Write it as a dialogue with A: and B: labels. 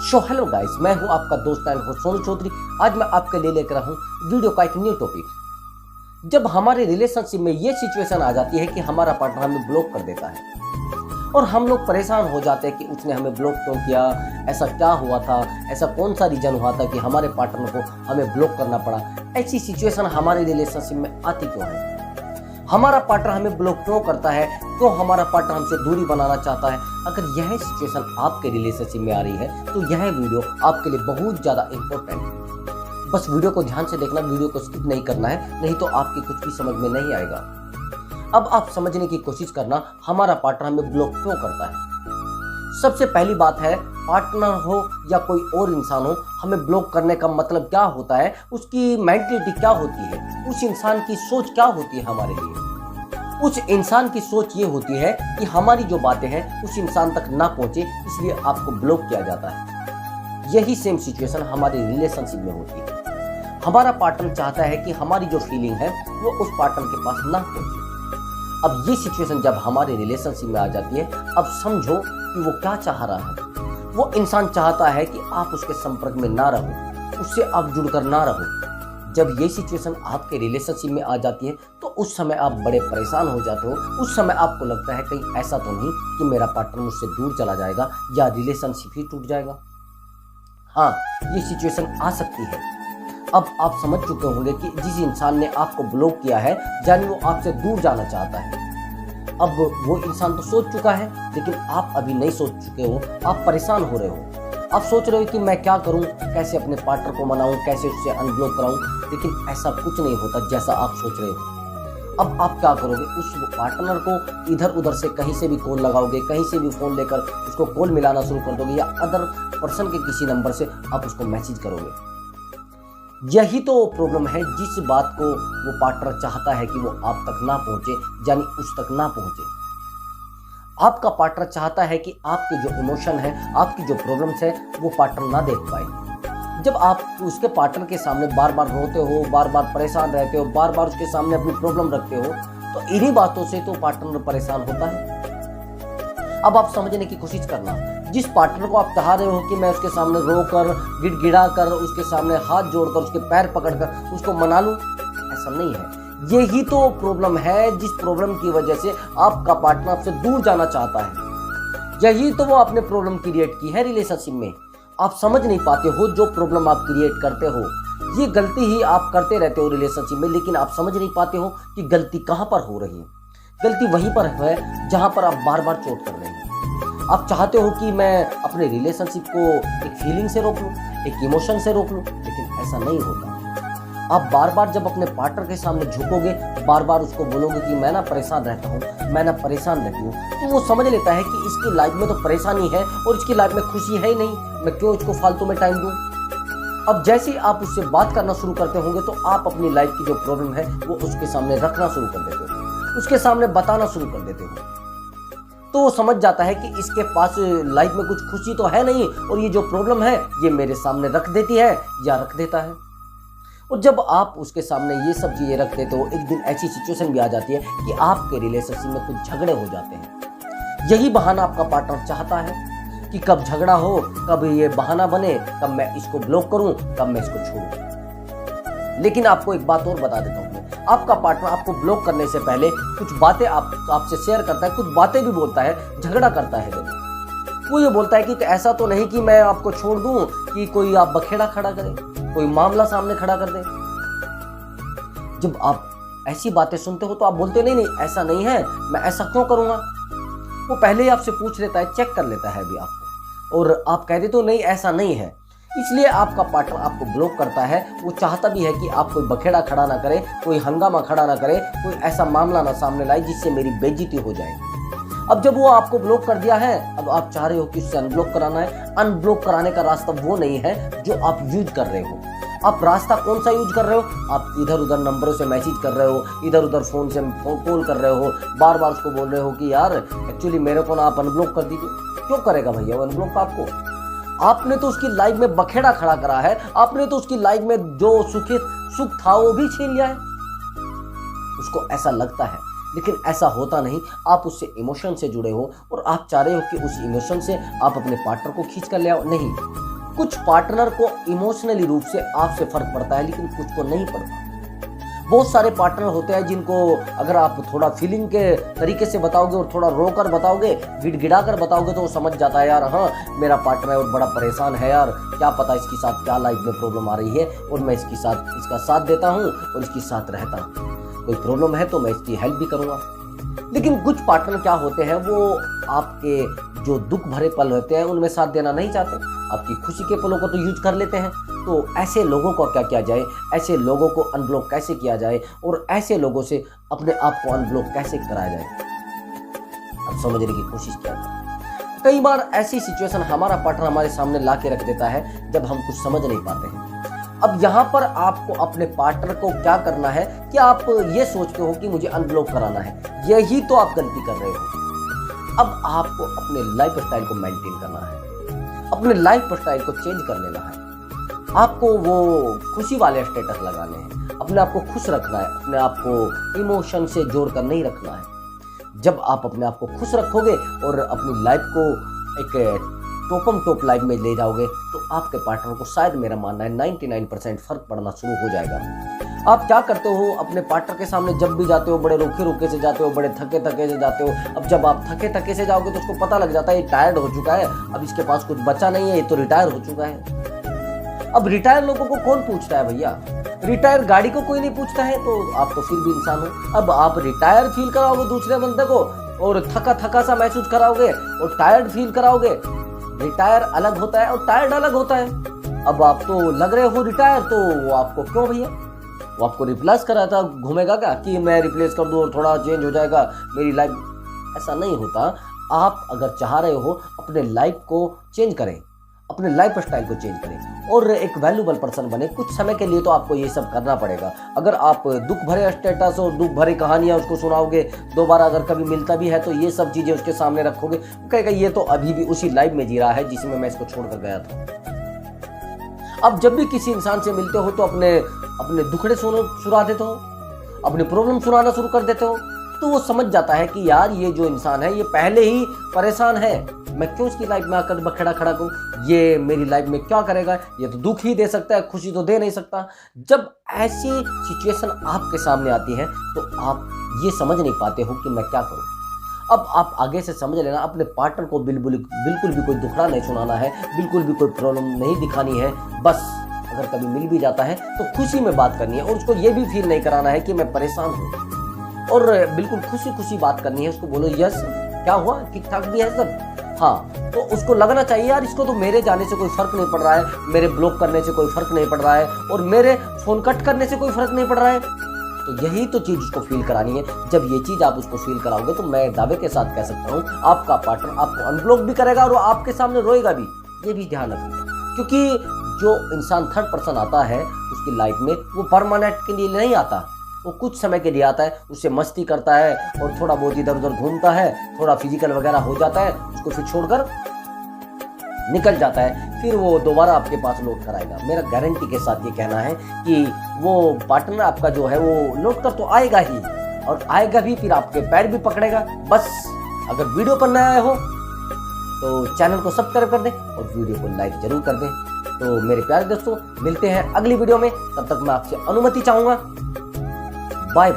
A: So hello guys, मैं हूं आपका दोस्त एंड होस्ट सोनू चौधरी। आज मैं आपके लिए लेकर हूं वीडियो का एक न्यू टॉपिक। जब हमारे रिलेशनशिप में ये सिचुएशन आ जाती है कि हमारा पार्टनर हमें ब्लॉक कर देता है और हम लोग परेशान हो जाते हैं कि उसने हमें ब्लॉक क्यों किया, ऐसा क्या हुआ था, ऐसा कौन सा रीजन हुआ था कि हमारे पार्टनर को हमें ब्लॉक करना पड़ा। ऐसी सिचुएशन हमारे रिलेशनशिप में आती क्यों है? हमारा पार्टनर हमें ब्लॉक क्यों करता है? क्यों हमारा पार्टनर हमसे दूरी बनाना चाहता है? अगर यह सिचुएशन आपके रिलेशनशिप में आ रही है तो यह वीडियो आपके लिए बहुत ज़्यादा इंपॉर्टेंट है। बस वीडियो को ध्यान से देखना, वीडियो को स्किप नहीं करना है, नहीं तो आपकी कुछ भी समझ में नहीं आएगा। अब आप समझने की कोशिश करना, हमारा पार्टनर हमें ब्लॉक क्यों करता है। सबसे पहली बात है, पार्टनर हो या कोई और इंसान हो, हमें ब्लॉक करने का मतलब क्या होता है, उसकी मेंटलिटी क्या होती है, उस इंसान की सोच क्या होती है हमारे लिए। उस इंसान की सोच ये होती है कि हमारी जो बातें हैं उस इंसान तक ना पहुंचे, इसलिए आपको ब्लॉक किया जाता है। यही सेम सिचुएशन हमारे रिलेशनशिप में होती है। हमारा पार्टनर चाहता है कि हमारी जो फीलिंग है वो उस पार्टनर के पास ना पहुंचे। अब ये सिचुएशन जब हमारे रिलेशनशिप में आ जाती है, अब समझो कि वो क्या चाह रहा है। वो इंसान चाहता है कि आप उसके संपर्क में ना रहो, उससे आप जुड़कर ना रहो। जब ये सिचुएशन आपके रिलेशनशिप में आ जाती है तो उस समय आप बड़े परेशान हो जाते हो। उस समय आपको लगता है कहीं ऐसा तो नहीं कि मेरा पार्टनर मुझसे दूर चला जाएगा या रिलेशनशिप ही टूट जाएगा। हाँ, ये सिचुएशन आ सकती है। अब आप समझ चुके होंगे कि जिस इंसान ने आपको ब्लॉक किया है यानी वो आपसे दूर जाना चाहता है। अब वो इंसान तो सोच चुका है, लेकिन आप अभी नहीं सोच चुके हो, आप परेशान हो रहे हो। आप सोच रहे हो कि मैं क्या करूं, कैसे अपने पार्टनर को मनाऊं, कैसे उससे अनब्लॉक कराऊं, लेकिन ऐसा कुछ नहीं होता जैसा आप सोच रहे हो। अब आप क्या करोगे, उस पार्टनर को इधर उधर से कहीं से भी कॉल लगाओगे, कहीं से भी फ़ोन लेकर उसको कॉल मिलाना शुरू कर दोगे या अदर पर्सन के किसी नंबर से आप उसको मैसेज करोगे। यही तो प्रॉब्लम है, जिस बात को वो पार्टनर चाहता है कि वो आप तक ना पहुंचे, यानी उस तक ना पहुंचे। आपका पार्टनर चाहता है कि आपके जो इमोशन है, आपकी जो प्रॉब्लम्स है, वो पार्टनर ना देख पाए। जब आप उसके पार्टनर के सामने बार बार रोते हो, बार बार परेशान रहते हो, बार बार उसके सामने अपनी प्रॉब्लम रखते हो, तो इन्हीं बातों से तो पार्टनर परेशान होता है। अब आप समझने की कोशिश करना, जिस पार्टनर को आप चाह रहे हो कि मैं उसके सामने रोकर, गिड़गिड़ा कर, उसके सामने हाथ जोड़कर, उसके पैर पकड़कर उसको मना लूं, ऐसा नहीं है। यही तो प्रॉब्लम है, जिस प्रॉब्लम की वजह से आपका पार्टनर आपसे दूर जाना चाहता है। यही तो वो आपने प्रॉब्लम क्रिएट की है रिलेशनशिप में। आप समझ नहीं पाते हो, जो प्रॉब्लम आप क्रिएट करते हो, ये गलती ही आप करते रहते हो रिलेशनशिप में, लेकिन आप समझ नहीं पाते हो कि गलती कहाँ पर हो रही है। गलती वहीं पर है जहाँ पर आप बार बार चोट कर रहे हैं। आप चाहते हो कि मैं अपने रिलेशनशिप को एक फीलिंग से रोक लूँ, एक इमोशन से रोक लूँ, लेकिन ऐसा नहीं होता। आप बार बार जब अपने पार्टनर के सामने झुकोगे, बार बार उसको बोलोगे कि मैं ना परेशान रहता हूँ, मैं ना परेशान रहती हूँ, तो वो समझ लेता है कि इसकी लाइफ में तो परेशानी है और इसकी लाइफ में खुशी है ही नहीं, मैं क्यों इसको फालतू में टाइम दूँ। अब जैसे ही आप उससे बात करना शुरू करते होंगे तो आप अपनी लाइफ की जो प्रॉब्लम है वो उसके सामने रखना शुरू कर देते हो, उसके सामने बताना शुरू कर देते हो। तो वो समझ जाता है कि इसके पास लाइफ में कुछ खुशी तो है नहीं और ये जो प्रॉब्लम है ये मेरे सामने रख देती है या रख देता है। और जब आप उसके सामने ये सब चीज़ें रख देते हो, एक दिन ऐसी सिचुएशन भी आ जाती है कि आपके रिलेशनशिप में कुछ झगड़े हो जाते हैं। यही बहाना आपका पार्टनर चाहता है कि कब झगड़ा हो, कब ये बहाना बने, कब मैं इसको ब्लॉक करूं, कब मैं इसको छोड़ूं। लेकिन आपको एक बात और बता देता हूं, आपका पार्टनर आपको ब्लॉक करने से पहले कुछ बातें आपसे शेयर करता है, कुछ बातें भी बोलता है, झगड़ा करता है। वो ये बोलता है कि ऐसा तो नहीं कि मैं आपको छोड़ दूं, कि कोई आप बखेड़ा खड़ा करे, कोई मामला सामने खड़ा कर दे। जब आप ऐसी बातें सुनते हो तो आप बोलते नहीं ऐसा नहीं है, मैं ऐसा क्यों करूंगा। वो पहले ही आपसे पूछ लेता है, चेक कर लेता है अभी आपको, और आप कह देते हो नहीं ऐसा नहीं है। इसलिए आपका पार्टनर आपको ब्लॉक करता है। वो चाहता भी है कि आप कोई बखेड़ा खड़ा ना करे, कोई हंगामा खड़ा ना करे, कोई ऐसा मामला ना सामने लाए जिससे मेरी बेइज्जती हो जाए। अब जब वो आपको ब्लॉक कर दिया है, अब आप चाह रहे हो कि उससे अनब्लॉक कराना है। अनब्लॉक कराने का रास्ता वो नहीं है जो आप यूज कर रहे हो। आप रास्ता कौन सा यूज कर रहे हो? आप इधर उधर नंबरों से मैसेज कर रहे हो, इधर उधर फोन से कॉल कर रहे हो, बार बार उसको बोल रहे हो कि यार एक्चुअली मेरे को ना आप अनब्लॉक कर दीजिए। क्यों करेगा भैया वो अनब्लॉक आपको? आपने तो उसकी लाइफ में बखेड़ा खड़ा करा है, आपने तो उसकी लाइफ में जो सुख था वो भी छीन लिया है। उसको ऐसा लगता है, लेकिन ऐसा होता नहीं। आप उससे इमोशन से जुड़े हो और आप चाह रहे हो कि उस इमोशन से आप अपने पार्टनर को खींच कर ले आओ। नहीं, कुछ पार्टनर को इमोशनली रूप से आपसे फर्क पड़ता है, लेकिन कुछ को नहीं पड़ता। बहुत सारे पार्टनर होते हैं जिनको अगर आप थोड़ा फीलिंग के तरीके से बताओगे और थोड़ा रो कर बताओगे, गिड़गिड़ा कर बताओगे, तो वो समझ जाता है यार हाँ मेरा पार्टनर है और बड़ा परेशान है यार, क्या पता इसके साथ क्या लाइफ में प्रॉब्लम आ रही है और मैं इसका साथ देता हूँ और इसके साथ रहता हूँ। कोई प्रॉब्लम है तो मैं इसकी हेल्प भी करूँगा। लेकिन कुछ पार्टनर क्या होते हैं, वो आपके जो दुख भरे पल होते हैं उनमें साथ देना नहीं चाहते, आपकी खुशी के पलों को तो यूज कर लेते हैं। तो ऐसे लोगों को क्या किया जाए, ऐसे लोगों को अनब्लॉक कैसे किया जाए और ऐसे लोगों से अपने आप को अनब्लॉक कैसे कराया जाए, अब समझने की कोशिश किया जाए। कई बार ऐसी सिचुएशन हमारा पार्टनर हमारे सामने ला के रख देता है जब हम कुछ समझ नहीं पाते हैं। अब यहाँ पर आपको अपने पार्टनर को क्या करना है कि आप ये सोचते हो कि मुझे अनब्लॉक कराना है, यही तो आप गलती कर रहे हो। अब आपको अपने लाइफ स्टाइल को मेंटेन करना है, अपने लाइफ स्टाइल को चेंज कर लेना है। आपको वो खुशी वाले स्टेटस लगाने हैं, अपने आप को खुश रखना है, अपने आप को इमोशन से जोड़कर नहीं रखना है। जब आप अपने आप को खुश रखोगे और अपनी लाइफ को एक टॉपम टॉप लाइफ में ले जाओगे तो आपके पार्टनर को शायद मेरा मानना है 99% फर्क पड़ना शुरू हो जाएगा। आप क्या करते हो अपने पार्टनर के सामने जब भी जाते हो, बड़े रुके रुके से जाते हो, बड़े थके थके से जाते हो। अब जब आप थके थके से जाओगे तो उसको पता लग जाता है ये टायर्ड हो चुका है, अब इसके पास कुछ बचा नहीं है, ये तो रिटायर हो चुका है। अब रिटायर लोगों को कौन पूछता है भैया, रिटायर गाड़ी को कोई नहीं पूछता है, तो आप तो फिर भी इंसान हो। अब आप रिटायर फील कराओगे दूसरे बंदे को और थका थका सा महसूस कराओगे और टायर्ड फील कराओगे। रिटायर अलग होता है और टायर्ड अलग होता है। अब आप तो लग रहे हो रिटायर, तो वो आपको क्यों भैया, वो आपको रिप्लेस कराता घूमेगा क्या कि मैं रिप्लेस कर दूं और थोड़ा चेंज हो जाएगा मेरी लाइफ, ऐसा नहीं होता। आप अगर चाह रहे हो अपने लाइफ को चेंज करें, अपने लाइफ स्टाइल को चेंज करें और एक वैल्यूबल पर्सन बने, कुछ समय के लिए तो आपको ये सब करना पड़ेगा। अगर आप दुख भरे स्टेटस और दुख भरी कहानियां उसको सुनाओगे, दोबारा अगर कभी मिलता भी है तो ये सब चीज़ें उसके सामने रखोगे, वो कहेगा ये तो अभी भी उसी लाइफ में जी रहा है जिसमें मैं इसको छोड़कर गया था। अब जब भी किसी इंसान से मिलते हो तो अपने दुखड़े सुना देते हो, अपनी प्रॉब्लम सुनाना शुरू कर देते हो, तो वो समझ जाता है कि यार ये जो इंसान है ये पहले ही परेशान है, मैं क्यों इसकी लाइफ में आकर खड़ा करूं, ये मेरी लाइफ में क्या करेगा, ये तो दुख ही दे सकता है, खुशी तो दे नहीं सकता। जब ऐसी सिचुएशन आपके सामने आती है तो आप ये समझ नहीं पाते हो कि मैं क्या करूं। अब आप आगे से समझ लेना, अपने पार्टनर को बिल्कुल भी कोई दुखड़ा नहीं सुनाना है, बिल्कुल भी कोई प्रॉब्लम नहीं दिखानी है। बस अगर कभी मिल भी जाता है तो खुशी में बात करनी है और उसको ये भी फील नहीं कराना है कि मैं परेशान हूँ, और बिल्कुल खुशी खुशी बात करनी है। उसको बोलो यस क्या हुआ, ठीक ठाक भी है सब, हाँ, तो उसको लगना चाहिए यार इसको तो मेरे जाने से कोई फर्क नहीं पड़ रहा है, मेरे ब्लॉक करने से कोई फर्क नहीं पड़ रहा है और मेरे फोन कट करने से कोई फर्क नहीं पड़ रहा है। तो यही तो चीज उसको फील करानी है। जब ये चीज आप उसको फील कराओगे तो मैं दावे के साथ कह सकता हूँ आपका पार्टनर आपको अनब्लॉक भी करेगा और आपके सामने रोएगा भी, ये भी ध्यान रखना। क्योंकि जो इंसान थर्ड पर्सन आता है उसकी लाइफ में वो परमानेंट के लिए नहीं आता, वो कुछ समय के लिए आता है, उससे मस्ती करता है और थोड़ा बहुत इधर उधर घूमता है, थोड़ा फिजिकल वगैरह हो जाता है, उसको फिर छोड़कर निकल जाता है, फिर वो दोबारा आपके पास लौट कर आएगा। मेरा गारंटी के साथ ये कहना है कि वो पार्टनर आपका जो है वो लौट कर तो आएगा ही, और आएगा भी, फिर आपके पैर भी पकड़ेगा। बस अगर वीडियो पर नया आए हो तो चैनल को सब्सक्राइब कर दें और वीडियो को लाइक जरूर कर दें। तो मेरे प्यारे दोस्तों, मिलते हैं अगली वीडियो में, तब तक मैं आपसे अनुमति चाहूंगा। Bye bye.